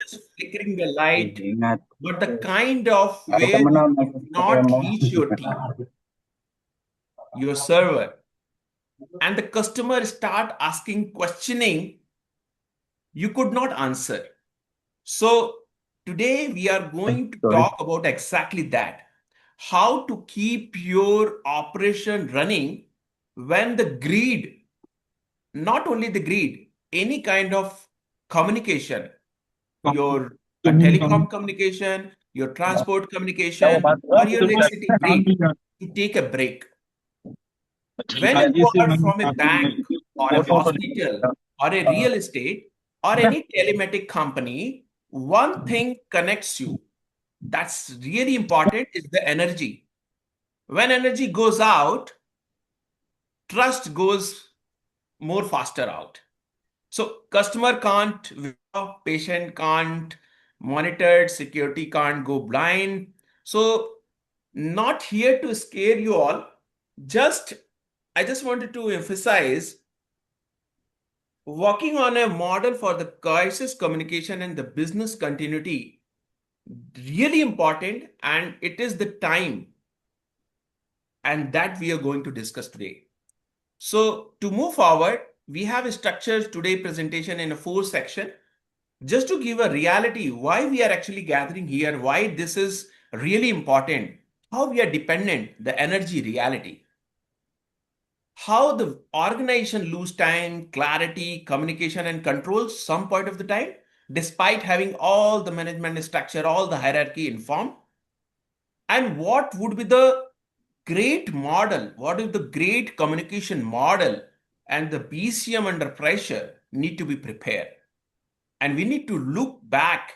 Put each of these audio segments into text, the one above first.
just flickering the light, Ingat, but the kind of ada where temen you message not mo. reach your team, your server, and the customer start asking, questioning, you could not answer. So today we are going to Sorry. talk about exactly that. How to keep your operation running when the greed, not only the greed, any kind of communication, your telecom communication, your transport communication, or your electricity grid, to take a break. When you are from a bank or a hospital or a real estate or any telematic company, one thing connects you. That's really important is the energy. When energy goes out, trust goes more faster out. So customer can't, patient can't, monitored, security can't go blind. So not here to scare you all. Just I just wanted to emphasize working on a model for the crisis communication and the business continuity really important, and it is the time, and that we are going to discuss today. So to move forward, we have structured today's presentation in a 4 section just to give a reality why we are actually gathering here, why this is really important, how we are dependent, the energy reality, how the organization lose time, clarity, communication, and control some point of the time, despite having all the management structure, all the hierarchy informed, and what would be the great model, what is the great communication model, and the BCM under pressure need to be prepared. And we need to look back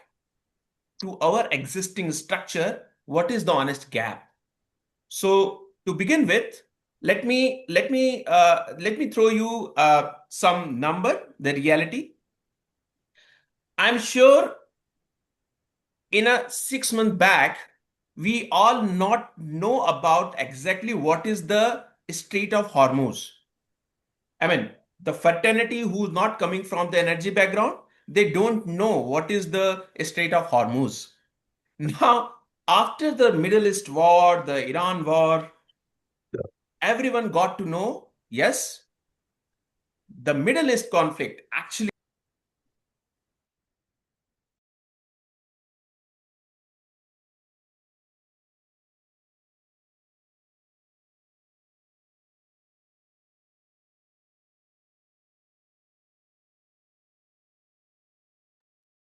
to our existing structure, what is the honest gap. So to begin with, let me throw you some number, the reality. I'm sure in a 6 month back, we all not know about exactly what is the state of Hormuz. I mean, the fraternity who's not coming from the energy background, they don't know what is the state of Hormuz. Now, after the Middle East war, the Iran war, everyone got to know, yes, the Middle East conflict actually.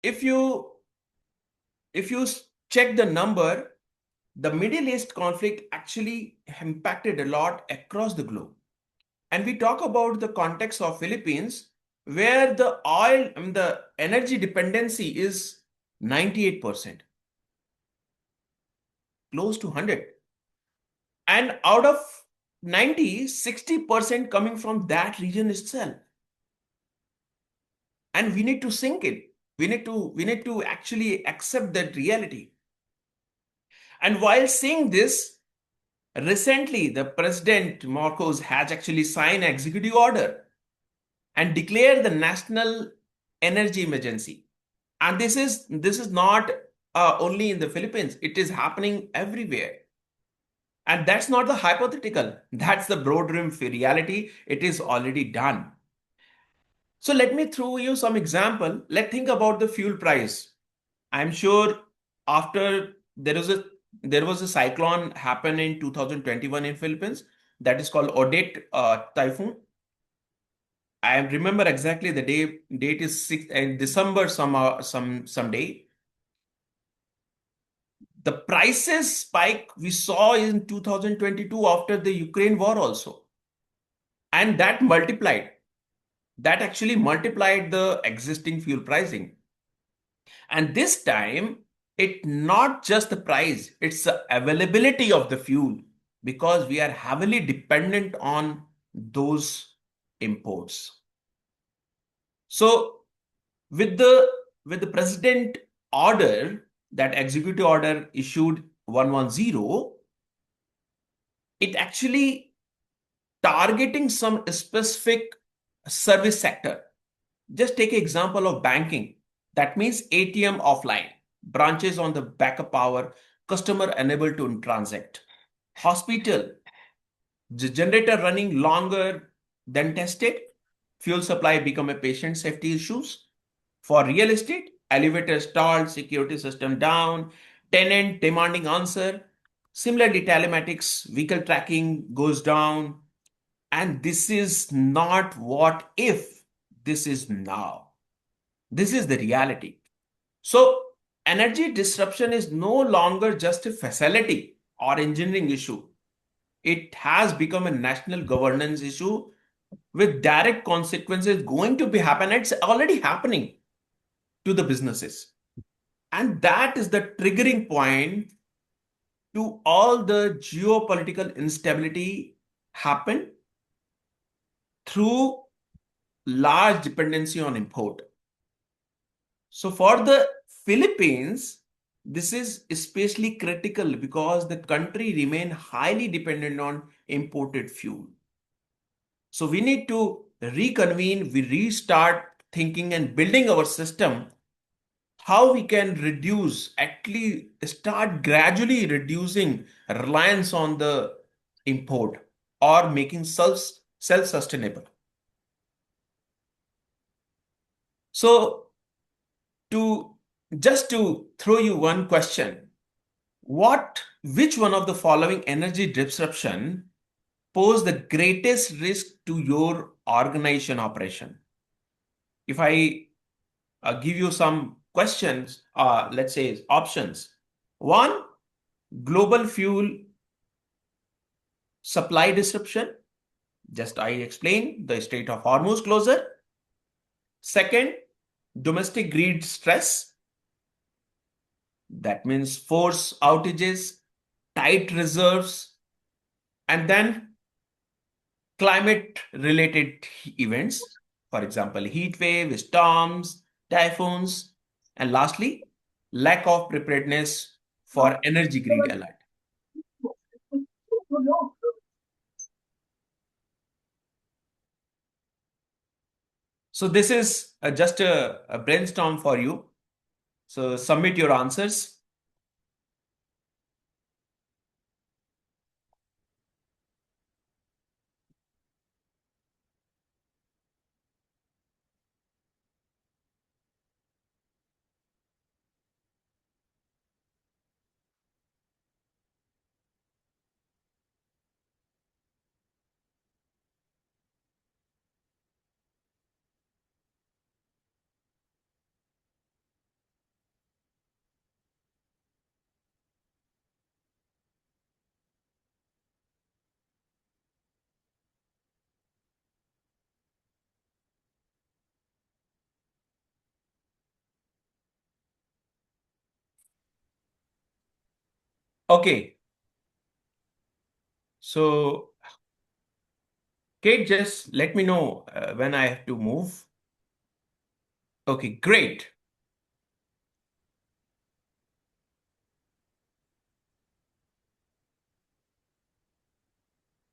If you if you check the number, the Middle East conflict actually impacted a lot across the globe. And we talk about the context of Philippines, where the oil and the energy dependency is 98%, close to 100. And out of 90, 60% coming from that region itself. And we need to sink it. We need to actually accept that reality. And while saying this, recently the President Marcos has actually signed an executive order and declared the national energy emergency. And this is not only in the Philippines, it is happening everywhere. And that's not the hypothetical, that's the broad reality. It is already done. So let me throw you some example. Let's think about the fuel price. I'm sure after there was a cyclone happen in 2021 in Philippines, that is called Odette typhoon. I remember exactly the date is 6th in December, some day. The prices spike we saw in 2022 after the Ukraine war also, and that actually multiplied the existing fuel pricing. And this time, it not just the price, it's the availability of the fuel, because we are heavily dependent on those imports. So with the president order, that executive order issued 110, it actually targeting some specific service sector. Just take an example of banking. That means ATM offline, branches on the backup power, customer unable to transact. Hospital, the generator running longer than tested, fuel supply become a patient safety issues. For real estate, elevator stalled, security system down, tenant demanding answer. Similarly, telematics, vehicle tracking goes down. And this is not what if, this is now. This is the reality. So, energy disruption is no longer just a facility or engineering issue. It has become a national governance issue with direct consequences going to be happen. It's already happening to the businesses. And that is the triggering point to all the geopolitical instability happen through large dependency on import. So for the Philippines, this is especially critical because the country remain highly dependent on imported fuel. So we need to reconvene, we restart thinking and building our system, how we can reduce, actually start gradually reducing reliance on the import or making self-sustainable. So to just to throw you one question, which one of the following energy disruption pose the greatest risk to your organization operation? If I give you some questions, let's say options. One, global fuel supply disruption. Just I explained the Strait of Hormuz closure. Second, domestic grid stress. That means force outages, tight reserves, and then climate related events. For example, heat wave, storms, typhoons, and lastly, lack of preparedness for energy grid alert. So this is just a brainstorm for you. So submit your answers. Okay. So Kate, just let me know when I have to move. Okay, great.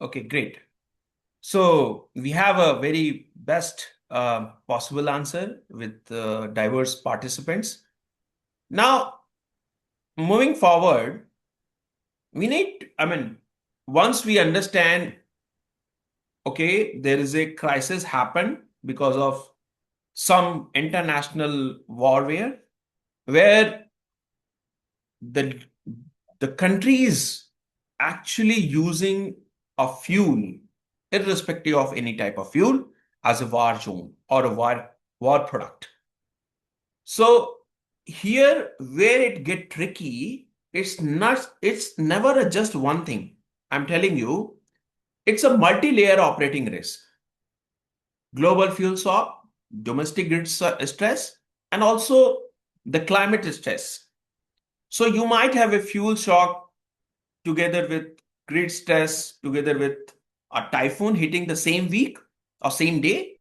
Okay, great. So we have a very best possible answer with diverse participants. Now, moving forward, we need, once we understand, okay, there is a crisis happen because of some international warfare where the the country is actually using a fuel, irrespective of any type of fuel, as a war zone or a war product. So here where it get tricky, it's never just one thing. I'm telling you, it's a multi-layer operating risk. Global fuel shock, domestic grid stress, and also the climate stress. So you might have a fuel shock together with grid stress, together with a typhoon hitting the same week or same day.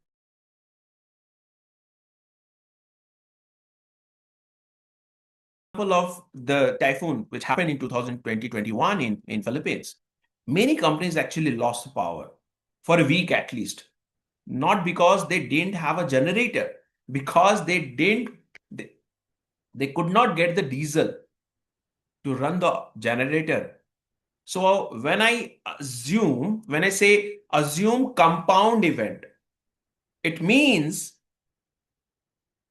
Example of the typhoon which happened in 2020-21 in Philippines. Many companies actually lost power for a week at least. Not because they didn't have a generator, because they didn't They could not get the diesel to run the generator. So when I say assume compound event, it means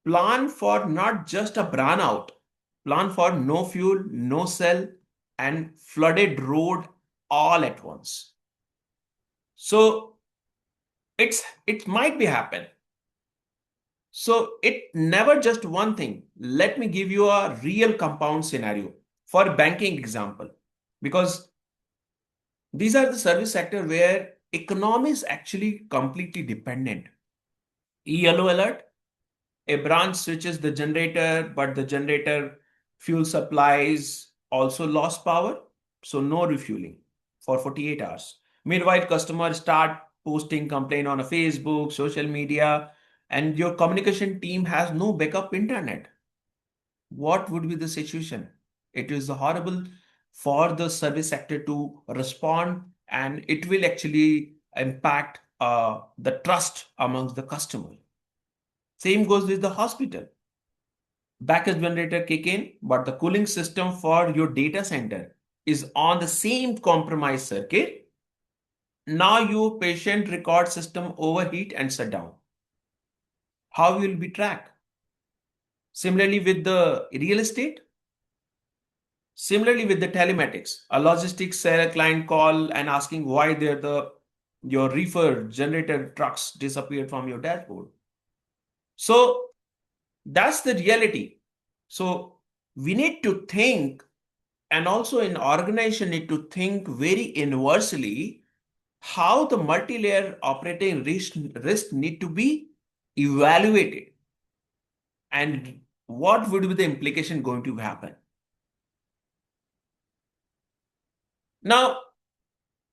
plan for not just a brownout, plan for no fuel, no cell, and flooded road all at once. So it might be happen. So it never just one thing. Let me give you a real compound scenario for banking example, because these are the service sector where economy is actually completely dependent. Yellow alert, a branch switches the generator, but the generator fuel supplies also lost power, so no refueling for 48 hours. Meanwhile, customers start posting complaint on a Facebook, social media, and your communication team has no backup internet. What would be the situation? It is horrible for the service sector to respond, and it will actually impact the trust amongst the customer. Same goes with the hospital. Backup generator kick in, but the cooling system for your data center is on the same compromised circuit. Now your patient record system overheat and shut down. How will be tracked? Similarly with the real estate, similarly with the telematics, a logistics seller client call and asking why your reefer generator trucks disappeared from your dashboard. So that's the reality. So we need to think, and also in organization need to think very universally how the multi-layer operating risk need to be evaluated, and what would be the implication going to happen. Now,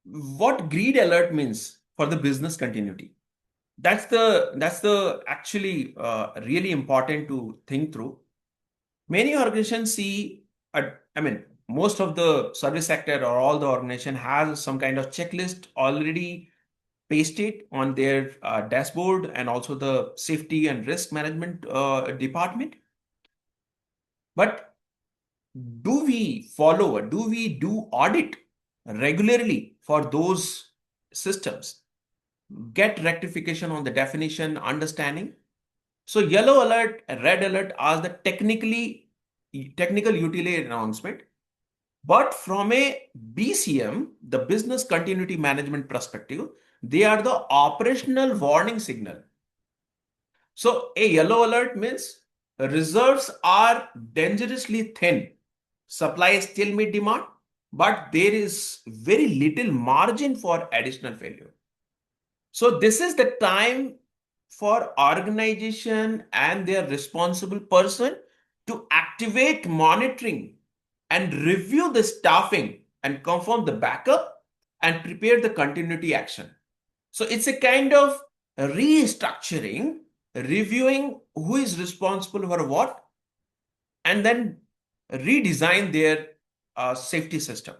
what greed alert means for the business continuity, that's the actually really important to think through. Many organizations see, I mean, most of the service sector or all the organization has some kind of checklist already pasted on their dashboard, and also the safety and risk management department. But do we follow, do we do audit regularly for those systems? Get rectification on the definition, understanding. So yellow alert and red alert are the technical utility announcement. But from a BCM, the business continuity management perspective, they are the operational warning signal. So a yellow alert means reserves are dangerously thin. Supply still meet demand, but there is very little margin for additional failure. So this is the time for organization and their responsible person to activate monitoring and review the staffing and confirm the backup and prepare the continuity action. So it's a kind of restructuring, reviewing who is responsible for what, and then redesign their safety system.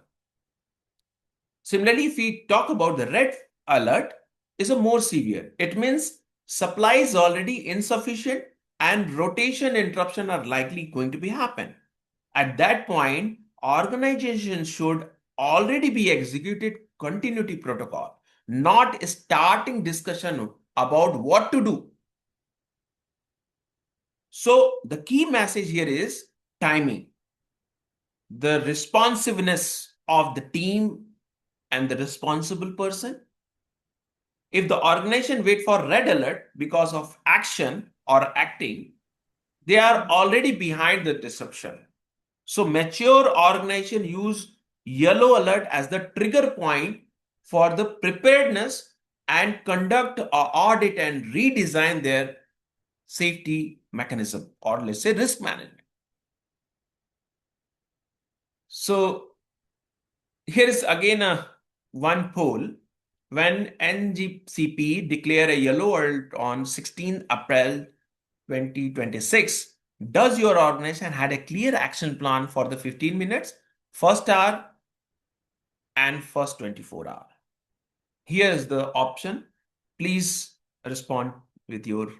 Similarly, if we talk about the red alert, is a more severe. It means supply is already insufficient and rotation interruption are likely going to be happen. At that point, organizations should already be executed continuity protocol, not starting discussion about what to do. So the key message here is timing, the responsiveness of the team and the responsible person. If the organization wait for red alert because of action or acting, they are already behind the disruption. So mature organization use yellow alert as the trigger point for the preparedness and conduct an audit and redesign their safety mechanism, or let's say risk management. So here is again a one poll. When NGCP declare a yellow alert on 16 April 2026, does your organization had a clear action plan for the 15 minutes, first hour, and first 24 hour? Here is the option. Please respond with your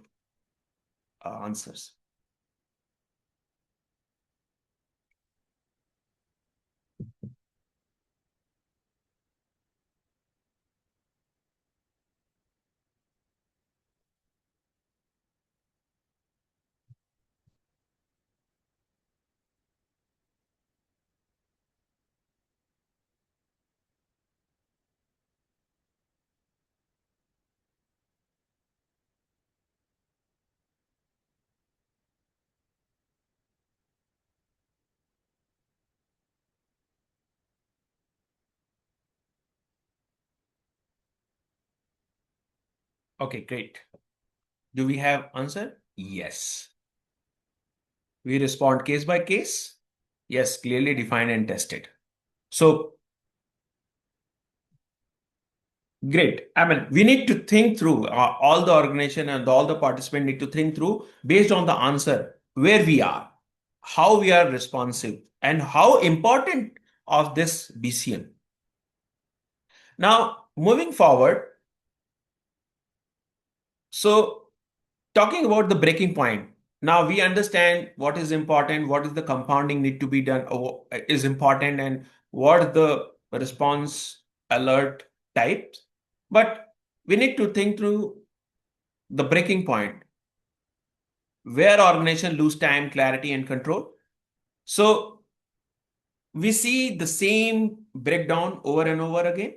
answers. Okay, great. Do we have answer? Yes. We respond case by case. Yes, clearly defined and tested. So great. I mean, we need to think through all the organization and all the participants need to think through based on the answer where we are, how we are responsive, and how important of this BCM. Now, moving forward, so talking about the breaking point. Now we understand what is important, what is the compounding need to be done is important, and what the response alert types. But we need to think through the breaking point where organization lose time, clarity, and control. So we see the same breakdown over and over again.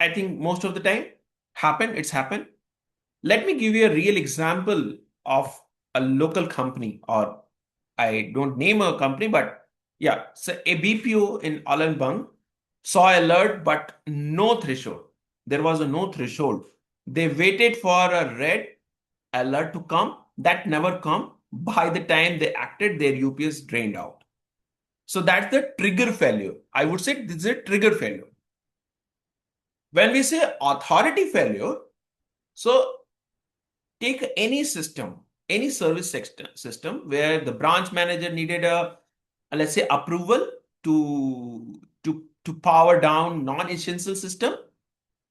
I think most of the time it's happened. Let me give you a real example of a local company, or I don't name a company, but yeah, so a BPO in Alambang saw alert but no threshold. There was a no threshold. They waited for a red alert to come. That never come. By the time they acted, their UPS drained out. So that's the trigger failure. I would say this is a trigger failure. When we say authority failure, so take any system, any service system where the branch manager needed let's say approval to power down non-essential system.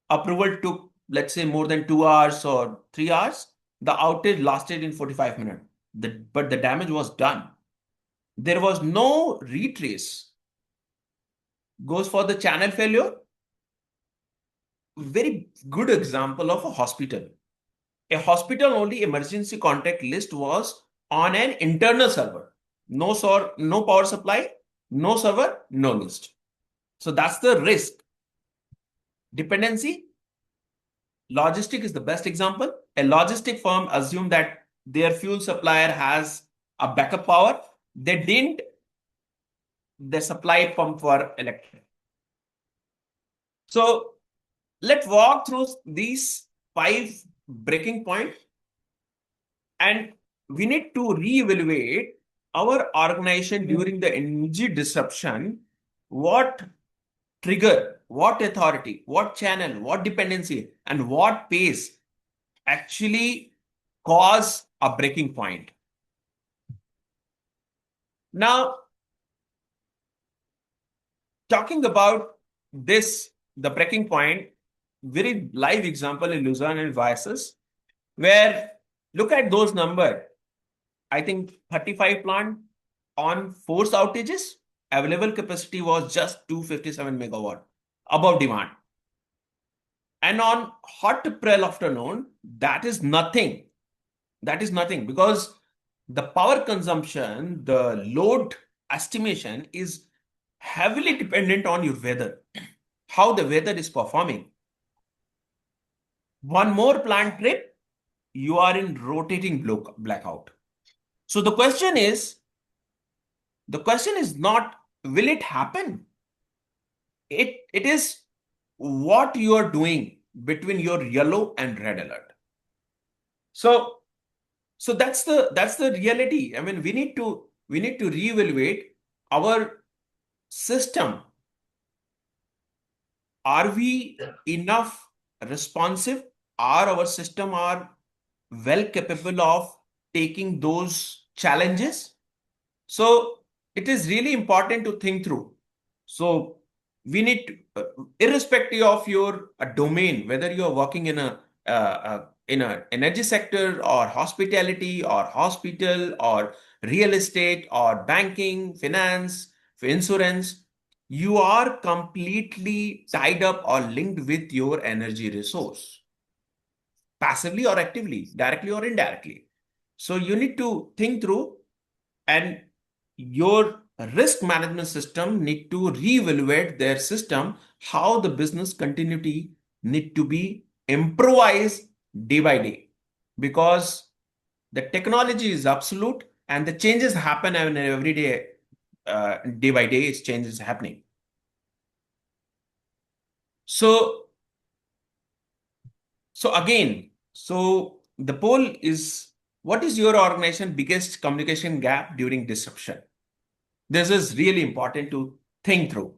Approval took, let's say, more than 2 hours or 3 hours. The outage lasted in 45 minutes. But the damage was done. There was no retrace. Goes for the channel failure. Very good example of a hospital. A hospital only emergency contact list was on an internal server. No power supply, no server, no list. So that's the risk. Dependency, logistic is the best example. A logistic firm assumed that their fuel supplier has a backup power. They didn't. They supply pump for electric. So let's walk through these 5 breaking points, and we need to reevaluate our organization during the energy disruption. What trigger, what authority, what channel, what dependency, and what pace actually cause a breaking point. Now, talking about this, the breaking point, very live example in Luzon and Vices, where look at those numbers. I think 35 plant on force outages, available capacity was just 257 megawatt above demand. And on hot April afternoon, that is nothing. That is nothing because the power consumption, the load estimation is heavily dependent on your weather, how the weather is performing. One more plant trip, you are in rotating blackout. So the question is not will it happen? It is what you are doing between your yellow and red alert. So that's the reality. I mean, we need to reevaluate our system. Are we enough responsive? Are our system are well capable of taking those challenges? So it is really important to think through. So we need to, irrespective of your domain, whether you are working in a energy sector or hospitality or hospital or real estate or banking, finance, insurance, you are completely tied up or linked with your energy resource, passively or actively, directly or indirectly. So you need to think through, and your risk management system need to reevaluate their system, how the business continuity need to be improvised day by day, because the technology is absolute and the changes happen every day. Day by day changes happening. So again, So the poll is, what is your organization biggest communication gap during disruption? This is really important to think through.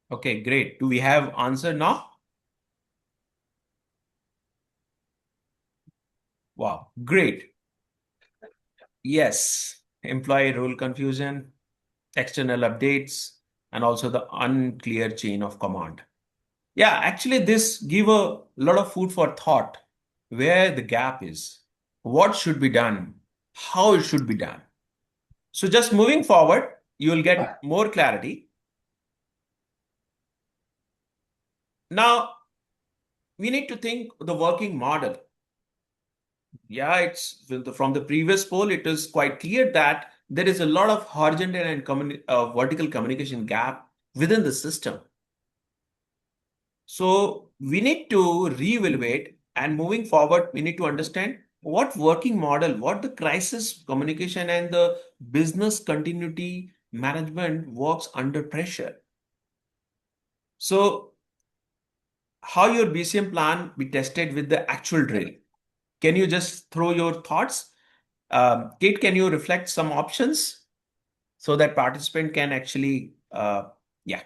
Okay, great. Do we have answer now? Wow, great. Yes, employee role confusion, external updates, and also the unclear chain of command. Yeah, actually, this give a lot of food for thought where the gap is, what should be done, how it should be done. So just moving forward, you will get more clarity. Now, we need to think the working model. Yeah, it's from the previous poll, it is quite clear that there is a lot of horizontal and vertical communication gap within the system. So we need to reevaluate, and moving forward, we need to understand what working model, what the crisis communication and the business continuity management works under pressure. So how your BCM plan be tested with the actual drill? Can you just throw your thoughts? Kate, can you reflect some options so that participant can actually, yeah,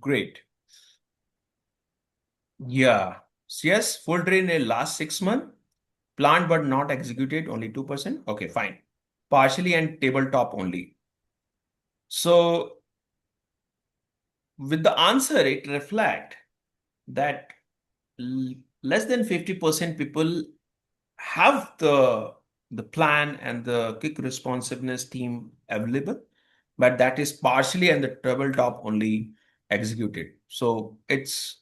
great. Yeah. Yes, full train in last 6 months, planned but not executed, only 2%. Okay, fine. Partially and tabletop only. So with the answer, it reflect that less than 50% people have the plan and the quick responsiveness team available, but that is partially and the tabletop only executed. So it's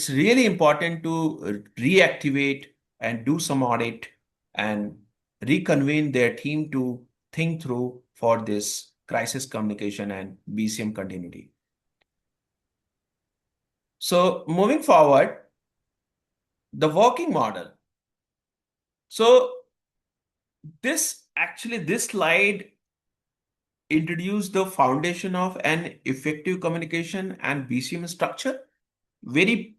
really important to reactivate and do some audit and reconvene their team to think through for this crisis communication and BCM continuity. So moving forward, the working model. So this slide introduced the foundation of an effective communication and BCM structure. Very,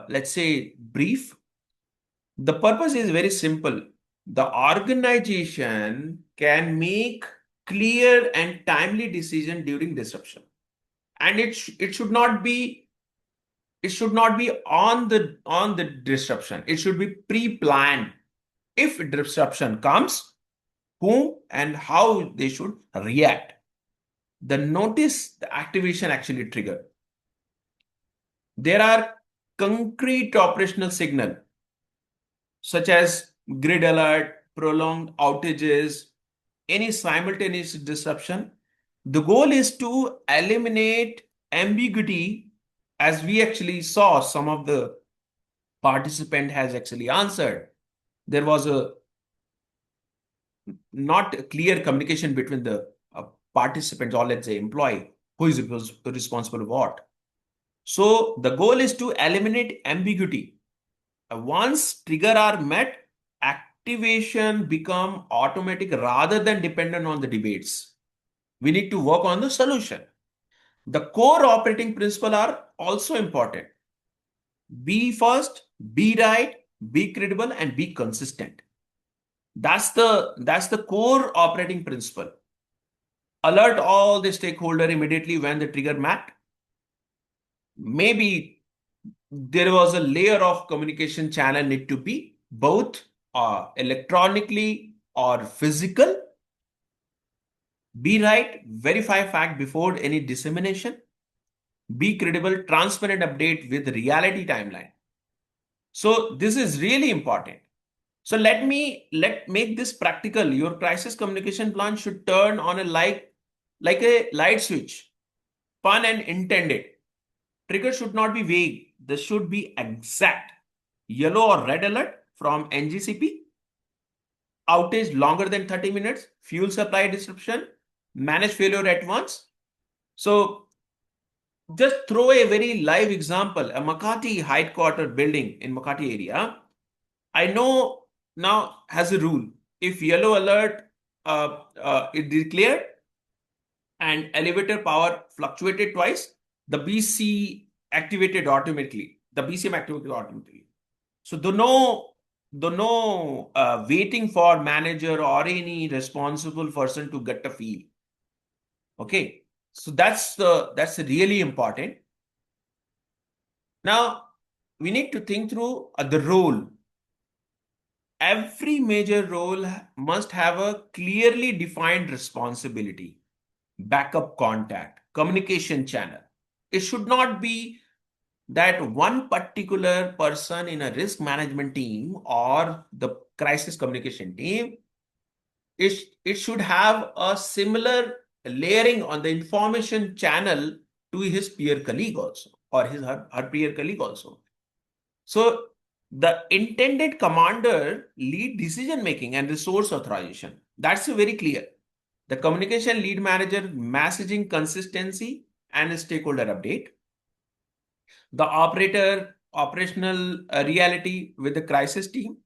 let's say brief. The purpose is very simple. The organization can make clear and timely decision during disruption, and it should not be on the disruption. It should be pre-planned. If disruption comes, whom and how they should react. The notice the activation actually trigger. There are concrete operational signal such as grid alert, prolonged outages, any simultaneous disruption. The goal is to eliminate ambiguity, as we actually saw some of the participant has actually answered. There was a not clear communication between the participants, or let's say employee, who is responsible for what. So the goal is to eliminate ambiguity. Once trigger are met, activation become automatic rather than dependent on the debates. We need to work on the solution. The core operating principle are also important. Be first, be right, be credible, and be consistent. That's the core operating principle. Alert all the stakeholder immediately when the trigger met. Maybe there was a layer of communication channel need to be both electronically or physical. Be right, verify fact before any dissemination. Be credible, transparent update with reality timeline. So this is really important. So let make this practical. Your crisis communication plan should turn on like a light switch, pun and intended. Trigger should not be vague. This should be exact. Yellow or red alert from NGCP. Outage longer than 30 minutes. Fuel supply disruption. Manage failure at once. So just throw a very live example. A Makati headquarter building in Makati area. I know now has a rule. If yellow alert is declared and elevator power fluctuated twice, the BC activated automatically. The BCM activated automatically. So the no waiting for manager or any responsible person to get a feel. Okay, so that's really important. Now we need to think through the role. Every major role must have a clearly defined responsibility, backup contact, communication channel. It should not be that one particular person in a risk management team or the crisis communication team, it should have a similar layering on the information channel to his peer colleague also, or her peer colleague also. So the intended commander lead decision making and resource authorization. That's very clear. The communication lead manager messaging consistency and stakeholder update. The operational reality with the crisis team.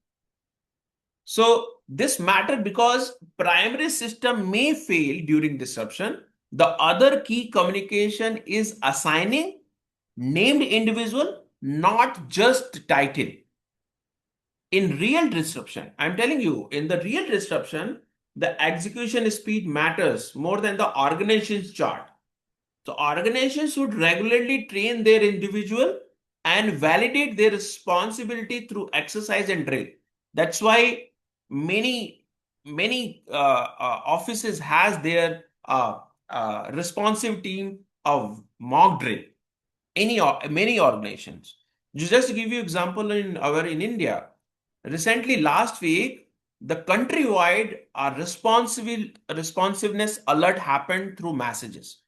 So this mattered because primary system may fail during disruption. The other key communication is assigning named individual, not just title. In real disruption, I'm telling you, in the real disruption, the execution speed matters more than the organization's chart. So organizations should regularly train their individual and validate their responsibility through exercise and drill. That's why many offices has their responsive team of mock drill. Many organizations. Just to give you example in India, recently last week the countrywide responsiveness alert happened through messages.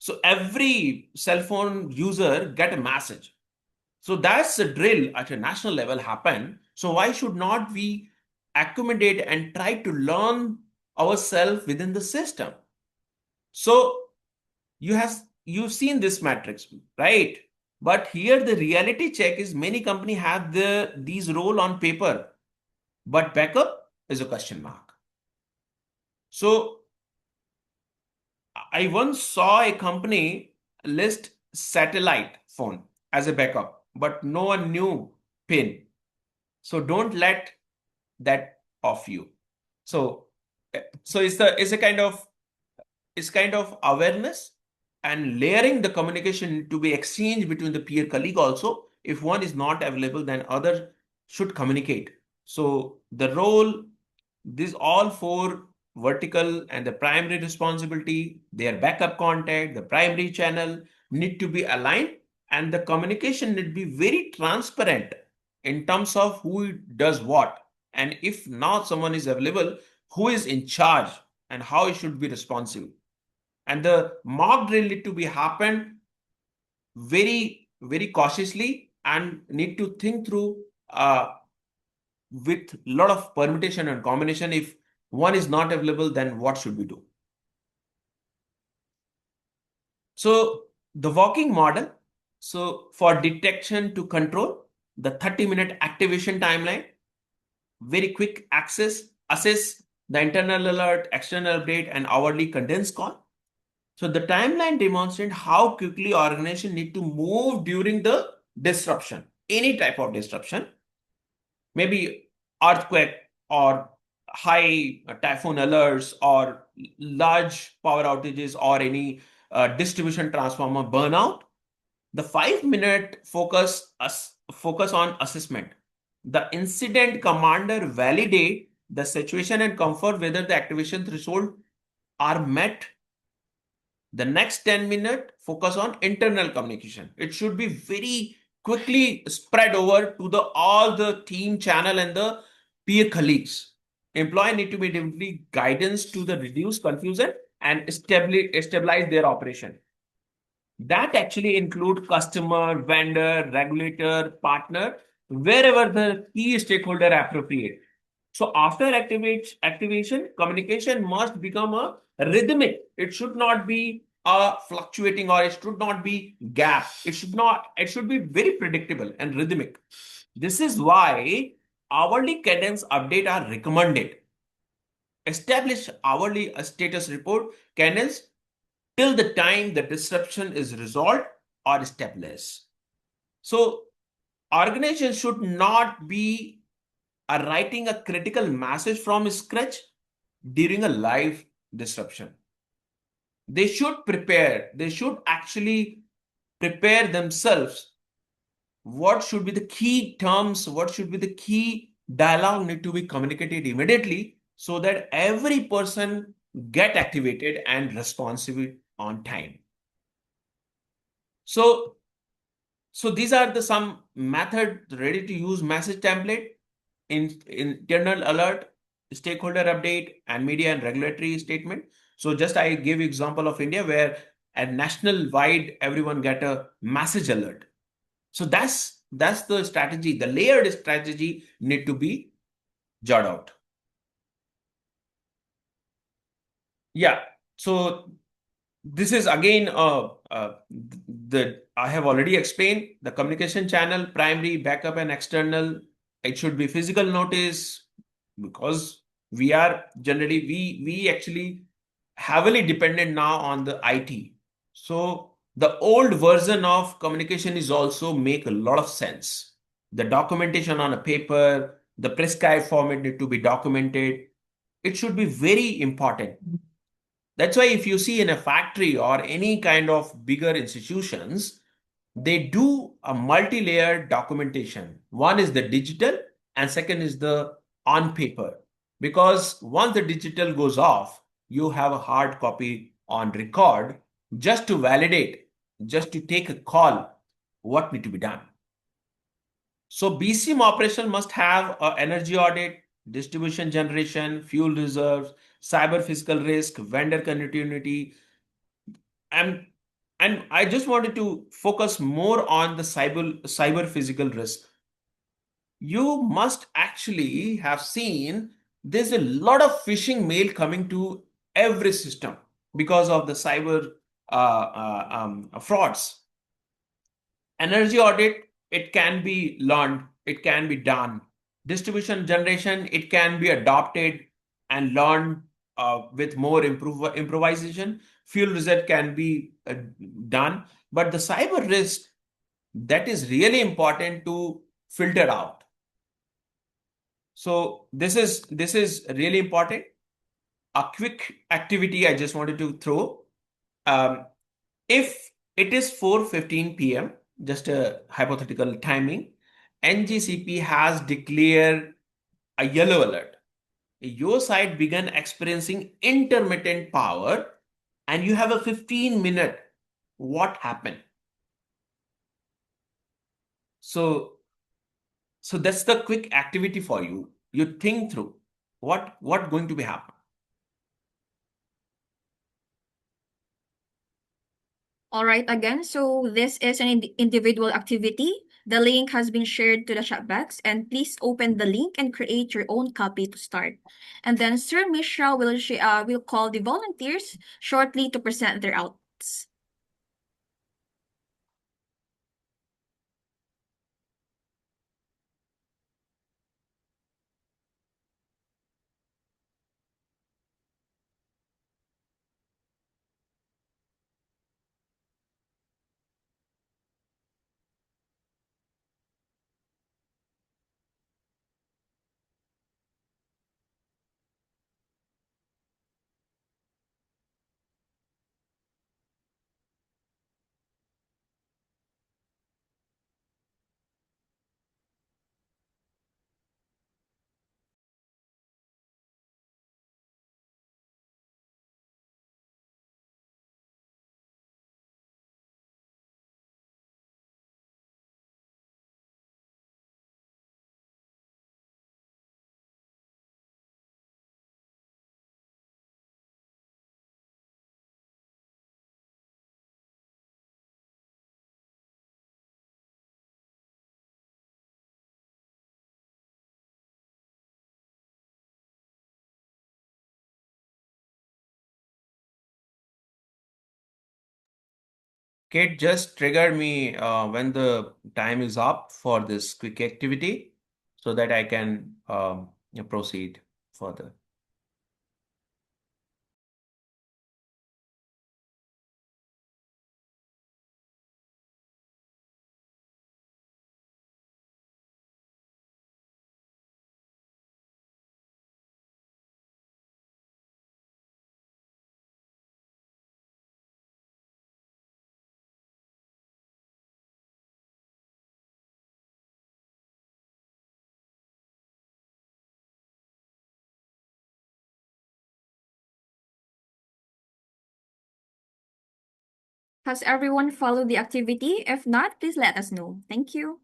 So every cell phone user get a message. So that's a drill at a national level happen. So why should not we accommodate and try to learn ourselves within the system? So you've seen this matrix, right? But here the reality check is many company have these role on paper, but backup is a question mark. So I once saw a company list satellite phone as a backup, but no one knew PIN. So don't let that off you. So so it's kind of awareness and layering the communication to be exchanged between the peer colleague also. If one is not available, then other should communicate. So the role, these all four vertical and the primary responsibility, their backup contact, the primary channel need to be aligned, and the communication need to be very transparent in terms of who does what. And if not someone is available, who is in charge and how it should be responsive. And the mock drill need to be happen very cautiously and need to think through with a lot of permutation and combination. If one is not available, then what should we do? So the walking model, so for detection to control, the 30-minute activation timeline, very quick access, assess the internal alert, external update, and hourly condensed call. So the timeline demonstrates how quickly organization need to move during the disruption, any type of disruption, maybe earthquake or high typhoon alerts or large power outages or any distribution transformer burnout. The 5 minute focus on assessment. The incident commander validate the situation and confirm whether the activation threshold are met. The next 10 minute focus on internal communication. It should be very quickly spread over to the all the team channel and the peer colleagues. Employee need to be delivery guidance to the reduce confusion and stabilize their operation. That actually include customer, vendor, regulator, partner, wherever the key stakeholder appropriate. So after activation, communication must become a rhythmic. It should not be a fluctuating or it should not be gap. It should be very predictable and rhythmic. This is why hourly cadence update are recommended. Establish hourly status report cadence till the time the disruption is resolved or established. So organizations should not be writing a critical message from scratch during a live disruption. They should actually prepare themselves. What should be the key terms? What should be the key dialogue need to be communicated immediately so that every person get activated and responsive on time. So these are the some method ready to use message template in internal alert, stakeholder update, and media and regulatory statement. So just I give example of India where at national wide everyone get a message alert. So that's the strategy. The layered strategy need to be jot out. Yeah. So this is again the I have already explained the communication channel, primary, backup, and external. It should be physical notice because we are generally we actually heavily dependent now on the IT. So the old version of communication is also make a lot of sense. The documentation on a paper, the prescribed format need to be documented. It should be very important. That's why if you see in a factory or any kind of bigger institutions, they do a multi-layered documentation. One is the digital and second is the on paper. Because once the digital goes off, you have a hard copy on record just to validate, just to take a call what need to be done. So BCM operation must have a energy audit, distribution generation, fuel reserves, cyber physical risk, vendor continuity, and I just wanted to focus more on the cyber physical risk. You must actually have seen there's a lot of phishing mail coming to every system because of the cyber frauds. Energy audit, it can be learned, it can be done. Distribution generation, it can be adopted and learned with more improvisation. Fuel reset can be done, but the cyber risk, that is really important to filter out. So this is really important. A quick activity I just wanted to throw. If it is 4:15 p.m., just a hypothetical timing, NGCP has declared a yellow alert. Your site began experiencing intermittent power and you have a 15-minute. What happened? So that's the quick activity for you. You think through what going to be happen. All right, again, so this is an individual activity. The link has been shared to the chat box, and please open the link and create your own copy to start. And then Sir Mishra will call the volunteers shortly to present their outs. Kate, just trigger me when the time is up for this quick activity so that I can proceed further. Has everyone followed the activity? If not, please let us know. Thank you.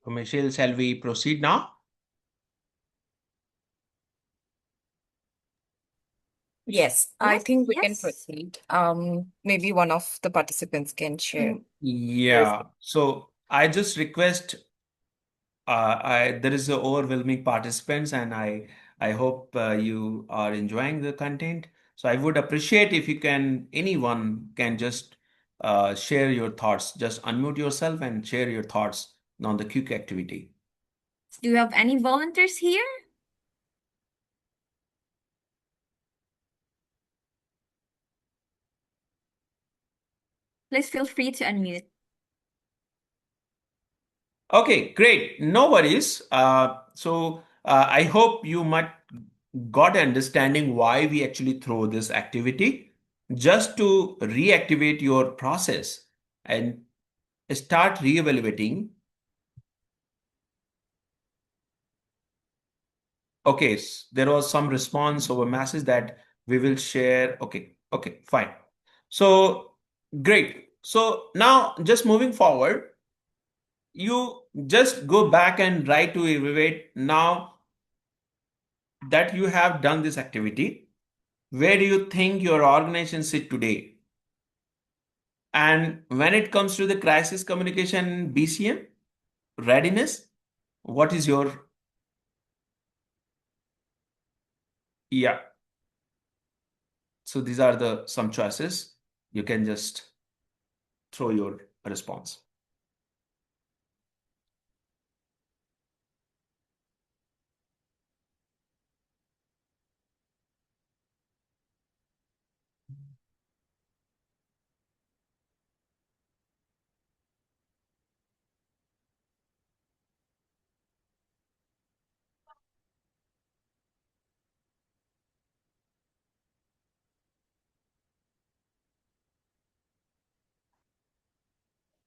So, Michelle, shall we proceed now? Yes, I Yes, think we can yes. proceed. Maybe one of the participants can share. Yeah. So I just request there is a overwhelming participants, and I hope you are enjoying the content. So I would appreciate if you can anyone can just share your thoughts. Just unmute yourself and share your thoughts on the quick activity. Do you have any volunteers here? Please feel free to unmute. Okay, great. No worries. I hope you might got understanding why we actually throw this activity just to reactivate your process and start reevaluating. Okay, there was some response over message that we will share. Okay, okay, fine. So great. So now just moving forward, you just go back and try to evaluate now that you have done this activity. Where do you think your organization sit today? And when it comes to the crisis communication BCM readiness, what is your, yeah. So these are the some choices. You can just throw your response.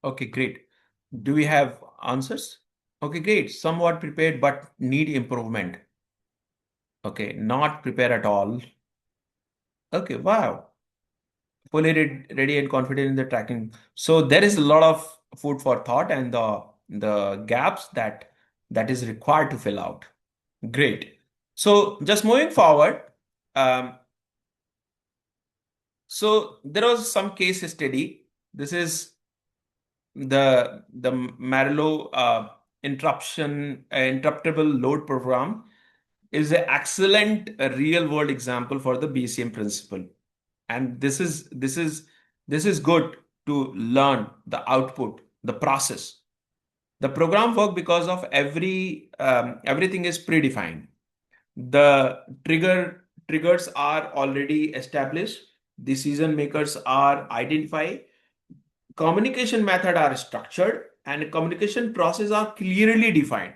Okay, great. Do we have answers? Okay, great. Somewhat prepared but need improvement. Okay, not prepared at all. Okay, wow. Fully ready and confident in the tracking. So there is a lot of food for thought, and the gaps that that is required to fill out. Great. So just moving forward, um, so there was some case study. This is the Marillo interruptible load program is an excellent real world example for the BCM principle. And this is good to learn the output, the process. The program work because of everything is predefined. The triggers are already established. Decision makers are identified. Communication method are structured and communication process are clearly defined.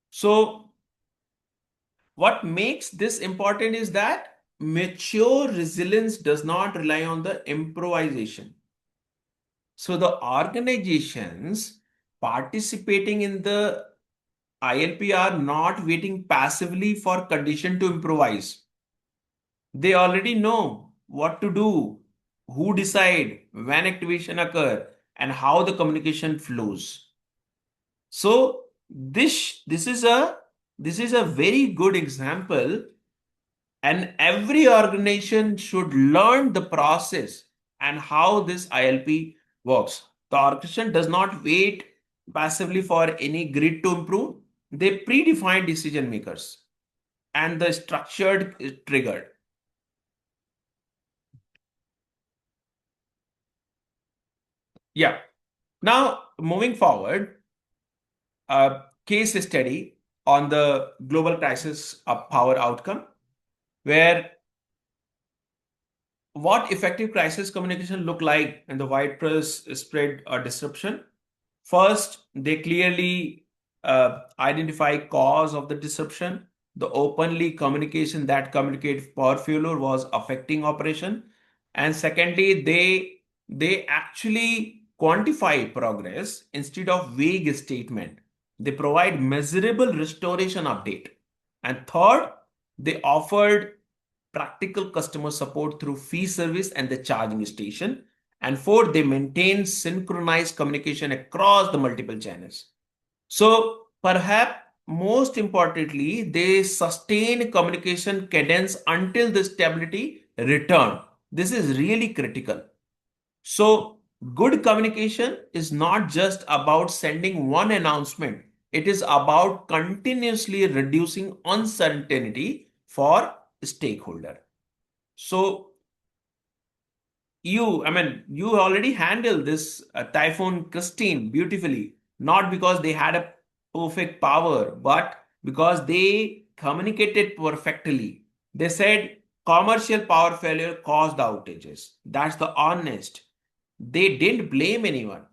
So what makes this important is that mature resilience does not rely on the improvisation. So the organizations participating in the ILP are not waiting passively for condition to improvise. They already know what to do, who decide, when activation occur, and how the communication flows. So this is a very good example, and every organization should learn the process and how this ILP works. The organization does not wait passively for any grid to improve. They predefine decision makers and the structured is triggered. Yeah. Now, moving forward, a case study on the global crisis of power outcome, where what effective crisis communication look like in the widespread spread or disruption. First, they clearly identify cause of the disruption. The openly communication that communicate power failure was affecting operation. And secondly, they actually quantify progress instead of vague statement. They provide measurable restoration update. And third, they offered practical customer support through fee service and the charging station. And fourth, they maintain synchronized communication across the multiple channels. So perhaps most importantly, they sustain communication cadence until the stability return. This is really critical. So good communication is not just about sending one announcement. It is about continuously reducing uncertainty for stakeholder. So you already handled this Typhoon Christine beautifully, not because they had a perfect power, but because they communicated perfectly. They said commercial power failure caused outages. That's the honest. They didn't blame anyone.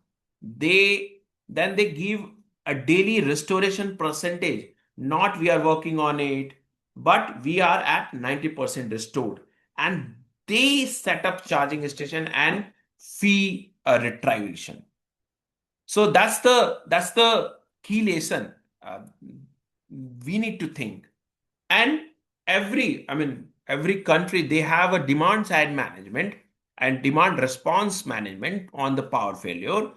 They give a daily restoration percentage. Not we are working on it, but we are at 90% restored. And they set up charging station and fee retribution. So that's the key lesson. We need to think. And every country they have a demand side management and demand response management on the power failure.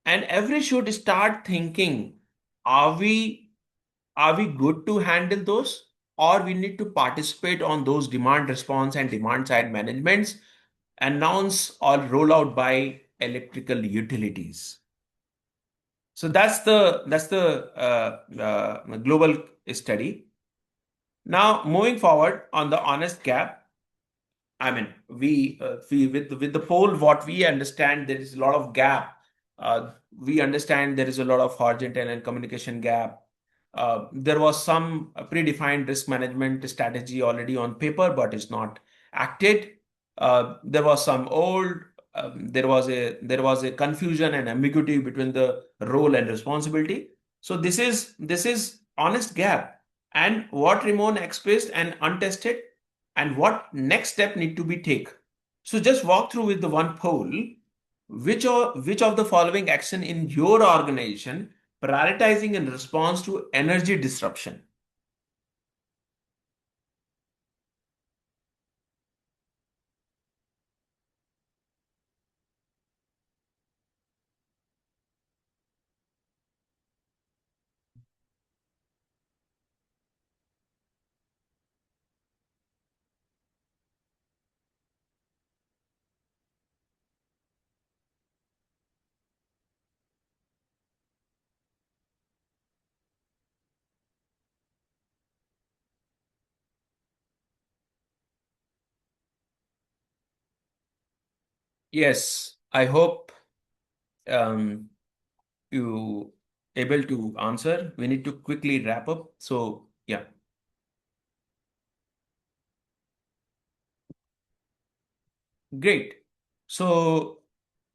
And every should start thinking, are we good to handle those, or we need to participate on those demand response and demand side managements announced or roll out by electrical utilities. So that's the global study. Now moving forward on the honest gap, we with the poll, what we understand there is a lot of gap. We understand there is a lot of horizontal and communication gap. There was some predefined risk management strategy already on paper, but it's not acted. There was some old. There was a confusion and ambiguity between the role and responsibility. So this is honest gap, and what Ramon expressed and untested, and what next step need to be take. So just walk through with the one poll. Which of the following action in your organization prioritizing in response to energy disruption? Yes, I hope um, you able to answer. We need to quickly wrap up. So yeah, great. So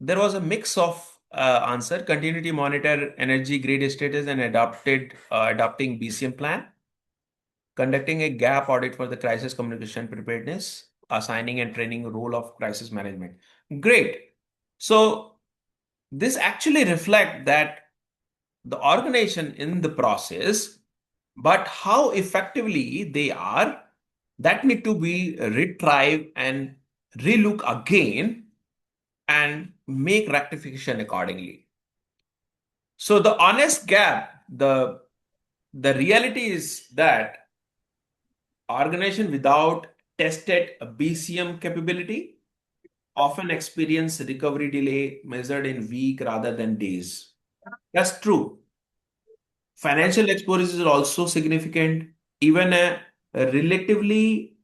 there was a mix of answer: continuity monitor, energy grid status, and adopting BCM plan, conducting a gap audit for the crisis communication preparedness, assigning and training role of crisis management. Great. So this actually reflect that the organization in the process, but how effectively they are, that need to be retried and relook again and make rectification accordingly. So the honest gap, the reality is that organization without tested BCM capability often experience recovery delay measured in week rather than days. That's true. Financial exposure is also significant. Even a relatively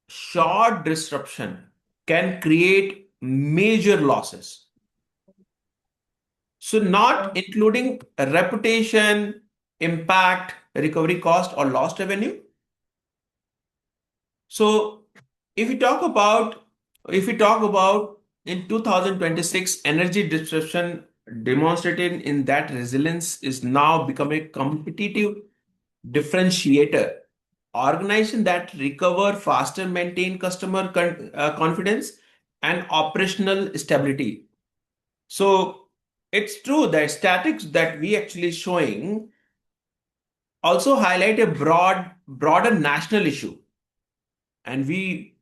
short disruption can create major losses. So, not including reputation, impact, recovery cost, or lost revenue. So, if we talk about if we talk about in 2026, energy disruption demonstrated in that resilience is now become a competitive differentiator. Organization that recover faster maintain customer confidence and operational stability. So it's true that statics that we actually showing also highlight a broader national issue, and we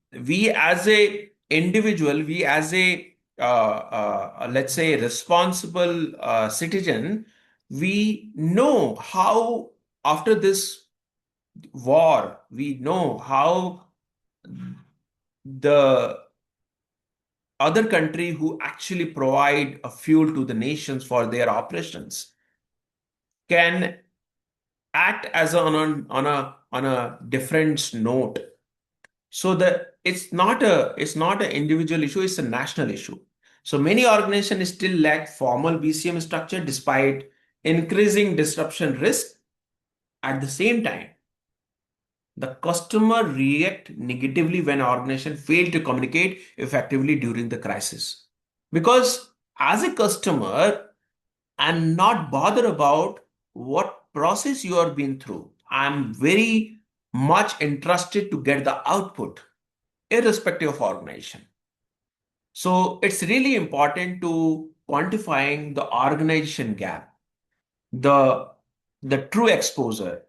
as a individual, we as a let's say responsible citizen, we know how after this war, we know how the other country who actually provide a fuel to the nations for their operations can act as on a different note. So it's not an individual issue, it's a national issue. So many organizations still lack formal BCM structure despite increasing disruption risk. At the same time, the customer react negatively when organization fail to communicate effectively during the crisis. Because as a customer, I'm not bothered about what process you are been through. I'm very much interested to get the output, irrespective of organization. So it's really important to quantifying the organization gap, the the true exposure.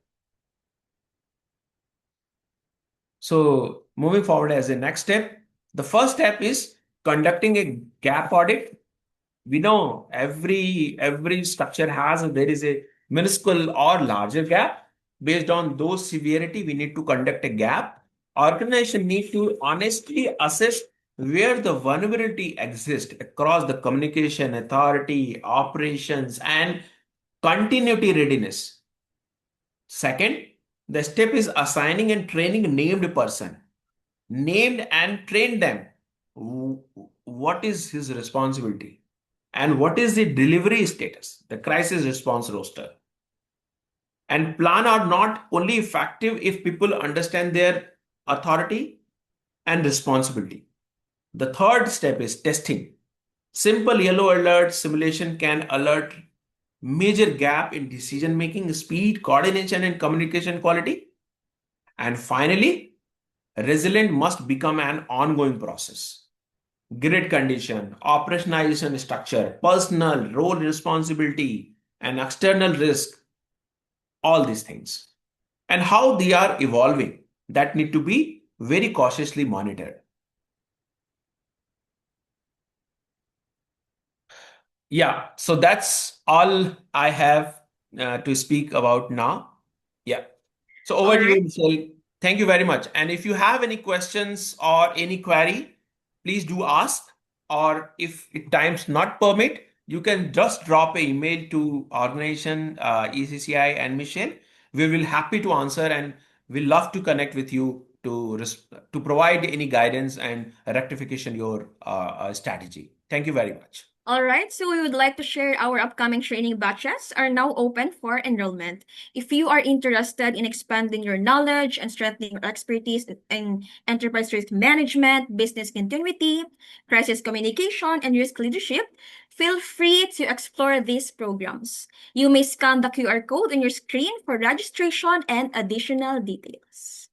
So moving forward as a next step, the first step is conducting a gap audit. We know every structure there is a minuscule or larger gap. Based on those severity, we need to conduct a gap. Organization need to honestly assess where the vulnerability exists across the communication, authority, operations, and continuity readiness. Second, the step is assigning and training named person. Named and train them. What is his responsibility? And what is the delivery status, the crisis response roster? And plan are not only effective if people understand their authority and responsibility. The third step is testing. Simple yellow alert simulation can alert major gap in decision making, speed, coordination, and communication quality. And finally, resilient must become an ongoing process. Grid condition, operationalization structure, personal role responsibility, and external risk, all these things. And how they are evolving, that need to be very cautiously monitored. Yeah, so that's all I have to speak about now. Yeah. So All over to right. you, Michelle. Thank you very much. And if you have any questions or any query, please do ask. Or if times not permit, you can just drop an email to organization ECCI and Michelle. We will happy to answer, and we love to connect with you to provide any guidance and rectification your strategy. Thank you very much. All right, so we would like to share our upcoming training batches are now open for enrollment. If you are interested in expanding your knowledge and strengthening your expertise in enterprise risk management, business continuity, crisis communication, and risk leadership, feel free to explore these programs. You may scan the QR code on your screen for registration and additional details.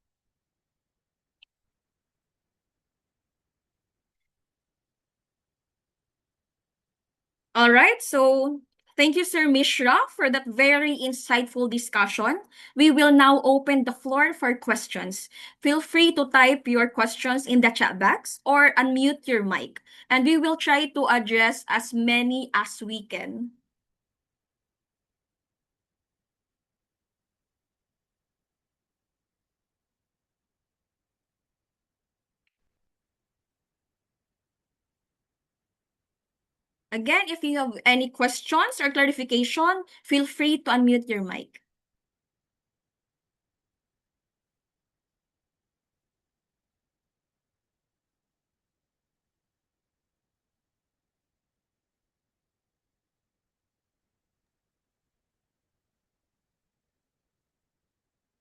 All right, so thank you, Sir Mishra, for that very insightful discussion. We will now open the floor for questions. Feel free to type your questions in the chat box or unmute your mic, and we will try to address as many as we can. Again, if you have any questions or clarification, feel free to unmute your mic.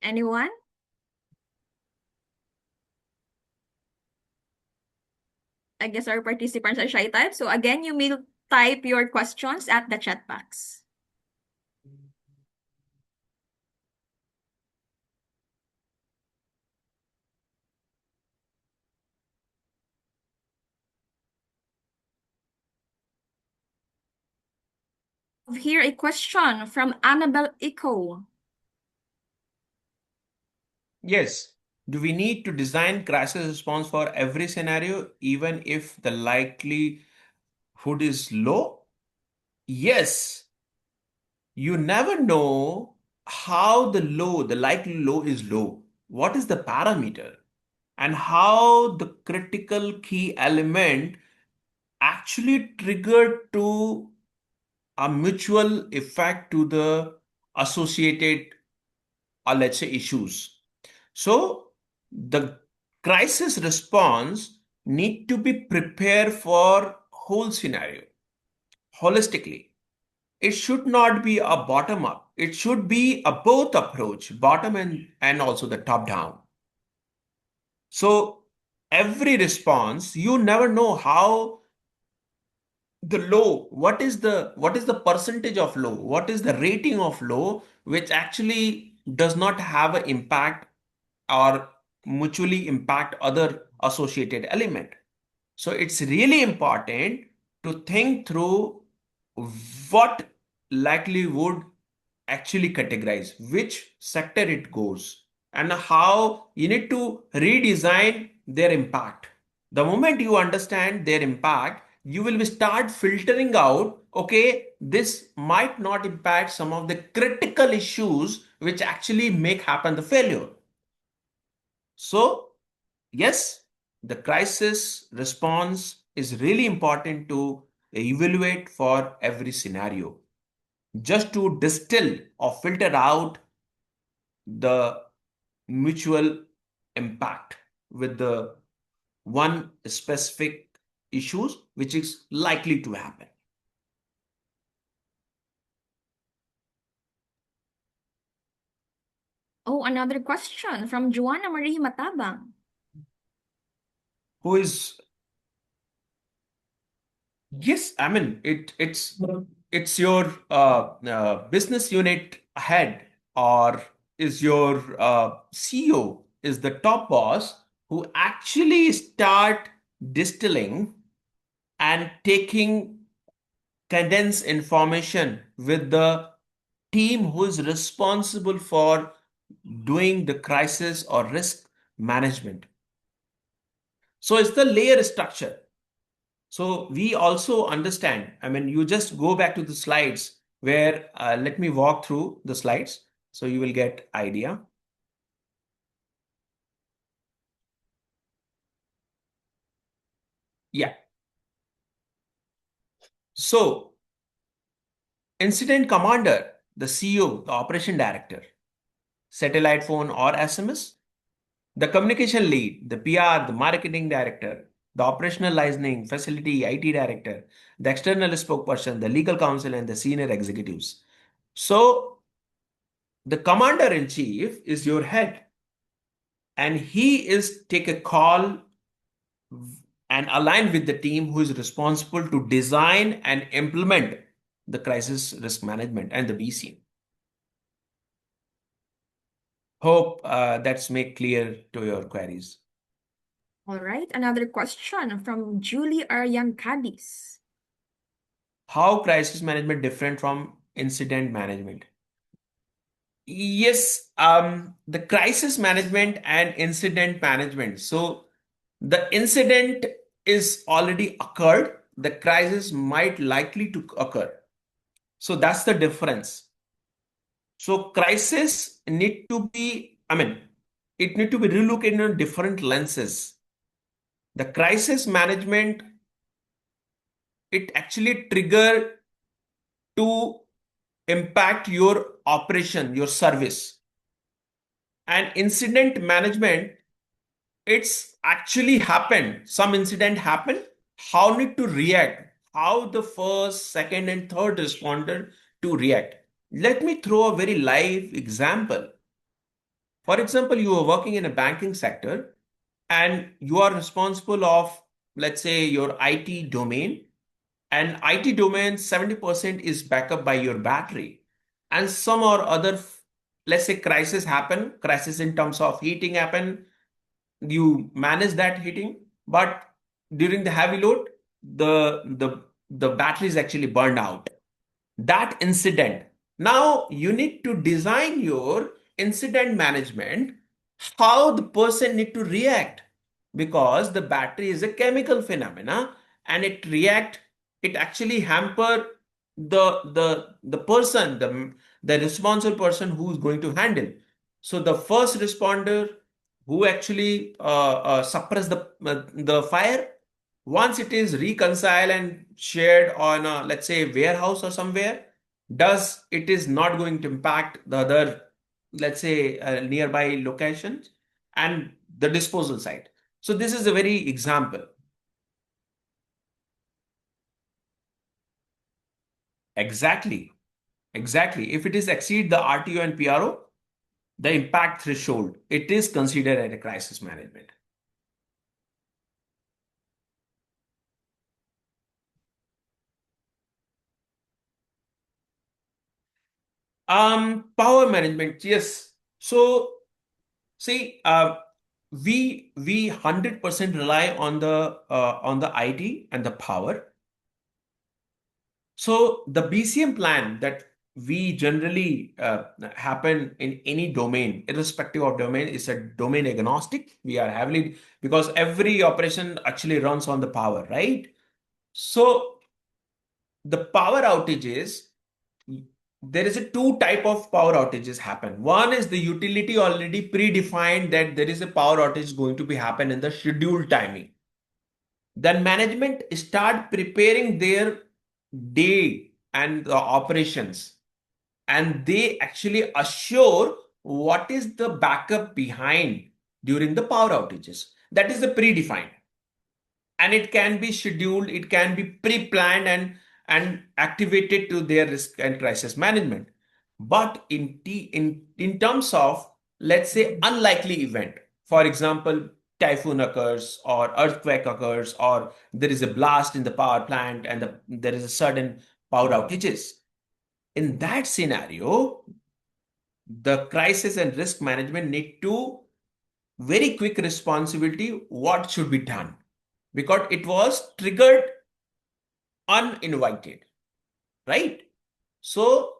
Anyone? I guess our participants are shy type. So again, you may type your questions at the chat box. Here a question from Annabelle Eco. Yes. Do we need to design crisis response for every scenario, even if the likelihood is low? Yes. You never know how the likely low is low. What is the parameter? And how the critical key element actually triggered to a mutual effect to the associated, let's say, issues. So the crisis response need to be prepared for whole scenario holistically. It should not be a bottom up. It should be a both approach, bottom and also the top down. So every response, you never know how the low, what is the percentage of low, what is the rating of low, which actually does not have an impact or mutually impact other associated element. So it's really important to think through what likelihood actually categorize, which sector it goes, and how you need to redesign their impact. The moment you understand their impact, you will start filtering out, okay, this might not impact some of the critical issues which actually make happen the failure. So yes, the crisis response is really important to evaluate for every scenario, just to distill or filter out the mutual impact with the one specific issues which is likely to happen. Oh, another question from Joanna Marie Matabang. Who is Yes, I mean it's your business unit head, or is your CEO is the top boss who actually start distilling and taking condensed information with the team who is responsible for doing the crisis or risk management. So it's the layer structure. So we also understand, I mean, you just go back to the slides where, let me walk through the slides so you will get idea. Yeah. So incident commander, the CEO, the operation director, satellite phone or SMS, the communication lead, the PR, the marketing director, the operational licensing, facility, IT director, the external spokesperson, the legal counsel, and the senior executives. So the commander in chief is your head, and he is take a call and align with the team who is responsible to design and implement the crisis risk management and the BCM. Hope that's make clear to your queries. All right, another question from Julie Aryan Cadiz. How crisis management different from incident management? Yes, the crisis management and incident management. So the incident is already occurred. The crisis might likely to occur. So that's the difference. So crisis need to be, it need to be relooked in different lenses. The crisis management, it actually trigger to impact your operation, your service. And incident management, it's actually happened. Some incident happened. How need to react? How the first, second, and third responder to react? Let me throw a very live example. For example, you are working in a banking sector and you are responsible of, let's say, your IT domain. And IT domain, 70% is backup by your battery. And some or other, let's say, crisis in terms of heating happen, you manage that heating, but during the heavy load, the battery is actually burned out. That incident. Now you need to design your incident management, how the person need to react, because the battery is a chemical phenomena and it actually hamper the person, the responsible person who is going to handle. So the first responder who actually suppress the fire, once it is reconciled and shared on a, let's say, warehouse or somewhere, does it is not going to impact the other, let's say, nearby locations and the disposal site. So this is a very example. Exactly. If it is exceed the RTO and PRO, the impact threshold, it is considered as a crisis management. Power management, yes. So see, we 100% rely on the IT and the power. So the BCM plan that we generally happen in any domain, irrespective of domain, is a domain agnostic. We are heavily, because every operation actually runs on the power, right? So the power outages, there is a two type of power outages happen. One is the utility already predefined that there is a power outage going to be happen in the scheduled timing. Then management start preparing their day and the operations, and they actually assure what is the backup behind during the power outages. That is the predefined, and it can be scheduled, it can be pre-planned and activated to their risk and crisis management. But in terms of, let's say, unlikely event, for example, typhoon occurs or earthquake occurs or there is a blast in the power plant and there is a sudden power outages, in that scenario, the crisis and risk management need to very quick responsibility what should be done, because it was triggered uninvited, right? So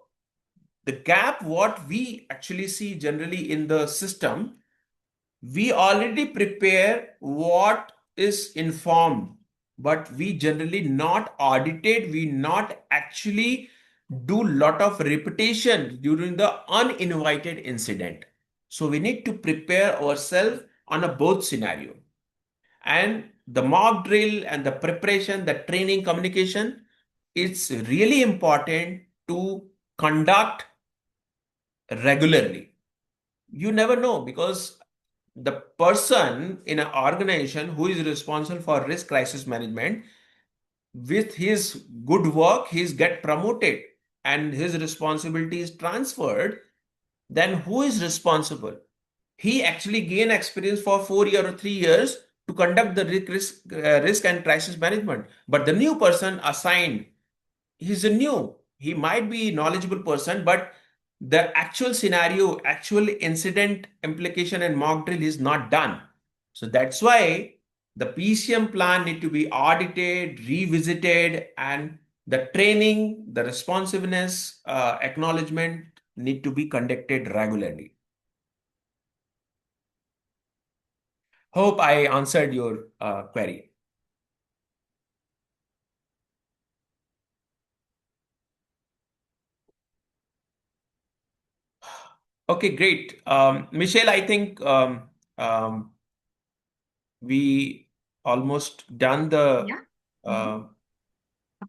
the gap what we actually see generally in the system, we already prepare what is informed, but we generally not audited, we not actually do lot of repetition during the uninvited incident. So we need to prepare ourselves on a both scenario, and the mock drill and the preparation, the training, communication, it's really important to conduct regularly. You never know, because the person in an organization who is responsible for risk crisis management, with his good work, he's get promoted and his responsibility is transferred, then who is responsible? He actually gain experience for 4 years or 3 years to conduct the risk and crisis management. But the new person assigned, he's a new, he might be knowledgeable person, but the actual scenario, actual incident implication and mock drill is not done. So that's why the PCM plan need to be audited, revisited, and the training, the responsiveness, acknowledgement need to be conducted regularly. Hope I answered your query. Okay, great. Michelle, I think um, we almost done the Yeah. uh,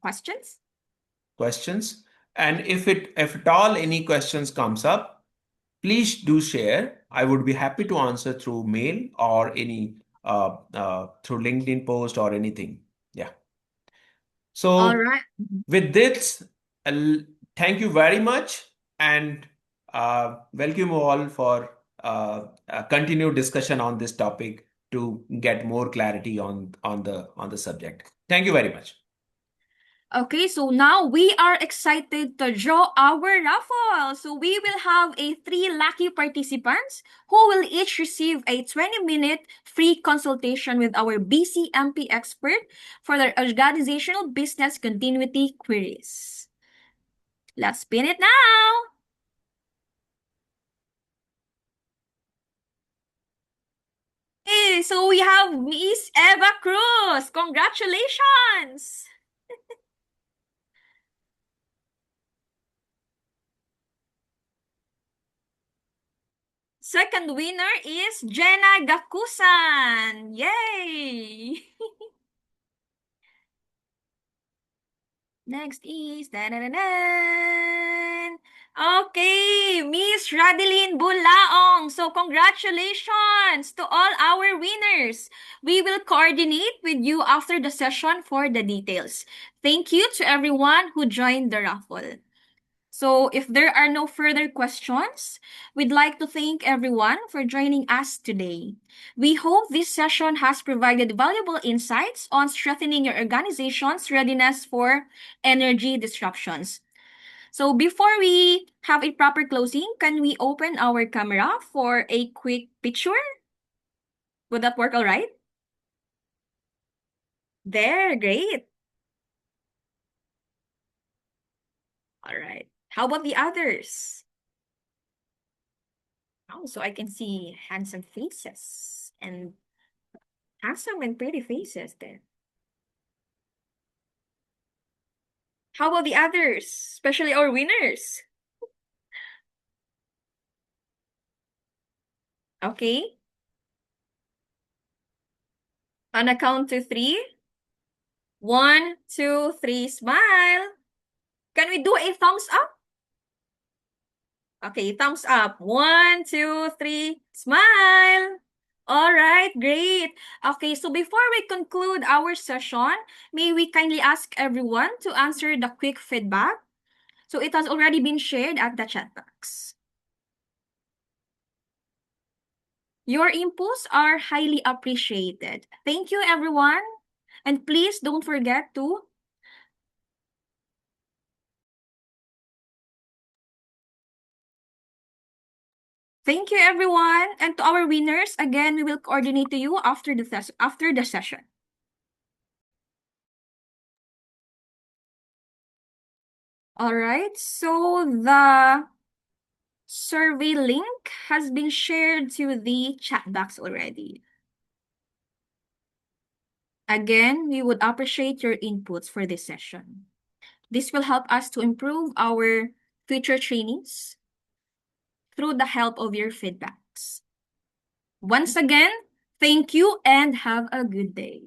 Questions? questions. And if at all any questions comes up, please do share. I would be happy to answer through mail or any through LinkedIn post or anything. Yeah. All So right. with this, thank you very much and welcome you all for a continued discussion on this topic to get more clarity on the subject. Thank you very much. Okay, so now we are excited to draw our raffle. So we will have a 3 lucky participants who will each receive a 20-minute free consultation with our BCMP expert for their organizational business continuity queries. Let's spin it now. Hey, so we have Miss Eva Cruz. Congratulations! Second winner is Jenna Gakusan. Yay! Next is okay, Miss Radeline Bulaong. So congratulations to all our winners. We will coordinate with you after the session for the details. Thank you to everyone who joined the raffle. So if there are no further questions, we'd like to thank everyone for joining us today. We hope this session has provided valuable insights on strengthening your organization's readiness for energy disruptions. So before we have a proper closing, can we open our camera for a quick picture? Would that work all right? There, great. All right. How about the others? Oh, so I can see handsome faces and handsome and pretty faces there. How about the others, especially our winners? Okay. On a count to three. 1, 2, 3, smile. Can we do a thumbs up? Okay, thumbs up. 1, 2, 3, smile. All right, great. Okay, so before we conclude our session, may we kindly ask everyone to answer the quick feedback? So it has already been shared at the chat box. Your inputs are highly appreciated. Thank you, everyone. And please don't forget to thank you, everyone. And to our winners, again, we will coordinate to you after the session. All right, so the survey link has been shared to the chat box already. Again, we would appreciate your inputs for this session. This will help us to improve our future trainings through the help of your feedbacks. Once again, thank you and have a good day.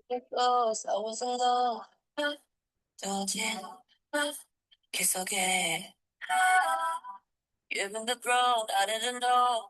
Because I wasn't low. Kiss okay. Given the ground, I didn't know.